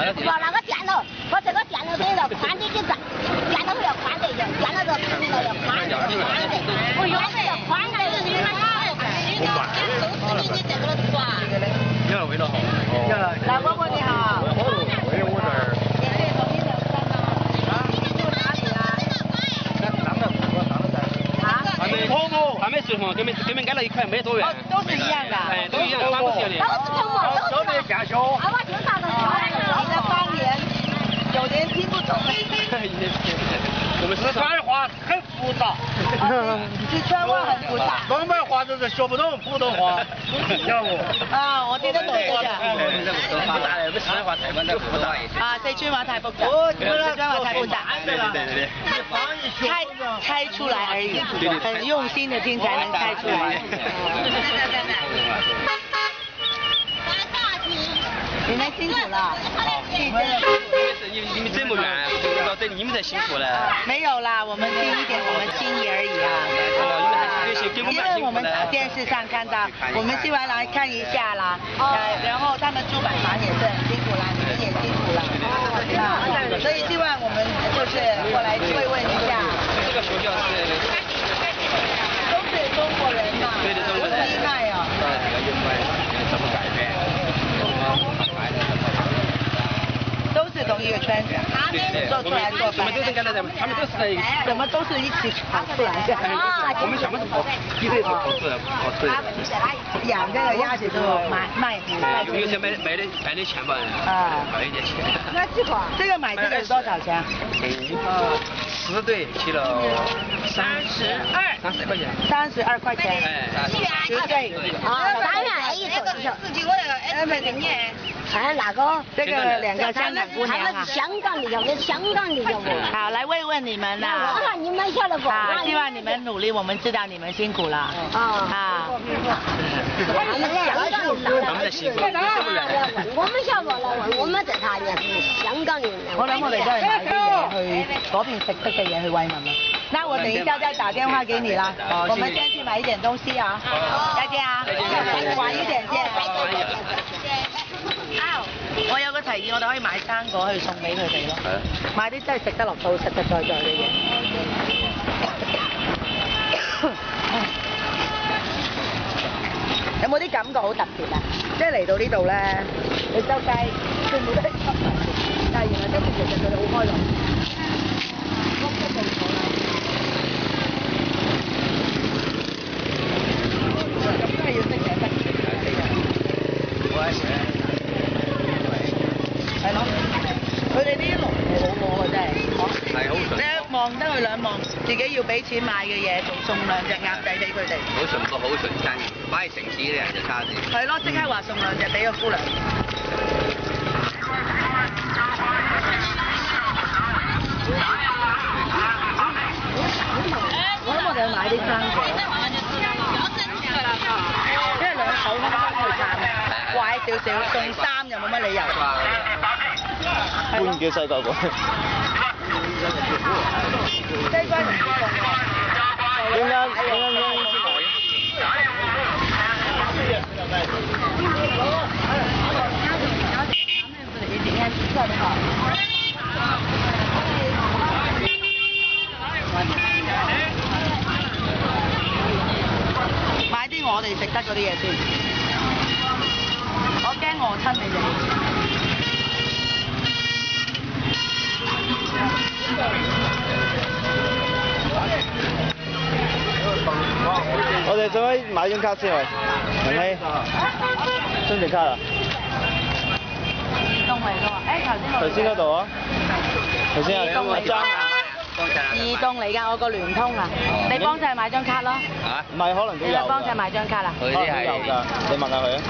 那个电脑，把这个电脑等于说宽的给咱，电脑要宽的，电脑这屏幕要宽的，我用的要宽的，你好，味道好。老伯伯你好。喂，我这儿。还没水嘛，给你们改了1块，没多元。都是一样的。哎，都一样，都是一样的。都是屏幕，都是驾校。啊，我听啥都你的方言，有人听不懂。我们四川话很复杂。四川话很复杂。东北话就是学不懂普通话，晓得不？啊，我听得懂这个。复杂的，我们四川话太复杂一些。啊，四川话太复杂。四川话太复杂。对。猜出来而已，很用心的听才能猜出来。你们辛苦了。你们这么远，不知道对你们才辛苦了。没有啦，我们尽一点我们心意而已啊。因为我们电视上看到，我们希望来看一下啦。然后他们出版房也是很辛苦啦，你们也辛苦啦。所以希望我们就是过来慰问一下。这个学校是都是中国人嘛，对的，中国人。厉害哦。怎么改变？都是同一个圈子，做出来做我们都是跟着他们都是在，怎么都是一起跑出来的？我们想么是跑，一直跑出来。养这个鸭子都卖有些卖的钱吧，卖一点钱。那这个买这个是多少钱4对起了32块钱。32块钱。10对。啊，3元一个。自己我那个没给你。哎，那个这个2个香港姑娘他们是香港的，要不香港的要不？好，来慰问你们啦。我看你们晓得不？好，希望你们努力，我们知道你们辛苦了。好。他们香港的，他们在西部。我們小過來問，我們在他也是香港人。我諗我哋都係買啲嘢去嗰邊食得嘅嘢去慰問啊。那我等一下再打電話給你啦。我們先去買一點東西啊。再見啊。晚一點見。我有個提議，我哋可以買生果去送俾佢哋咯。買啲真係食得落肚、實實在在嘅嘢。有冇啲感覺好特別啊？即係嚟到呢度咧，你周街全部都係吸埋，但係原來其實佢哋好開朗。屋一定好啦。咁都係要識寫得嘅。我係寫。係咯，佢哋啲農務好好啊，真係。係好純。你一望得佢兩望，自己要俾錢買嘅嘢，仲送2隻鴨仔俾佢哋。好淳樸，好純真。反而城市啲人就差啲。係咯，即刻話送2隻俾個姑娘。我諗我哋要買啲生果。因為2手都幫佢撐，怪少少，送3又冇乜理由。半嘅西瓜果。西瓜唔送喎。點解？買啲我哋食得嗰啲嘢先，我驚餓親你哋。我哋使唔使買張卡先喂？明熙，張正卡啊？移動嚟㗎喎，頭先嗰度啊？頭先啊，張移動嚟㗎，我個聯通啊，你幫襯買張卡咯。唔係可能都有。你幫襯買張卡啦。佢啲係有㗎，你問下佢啊。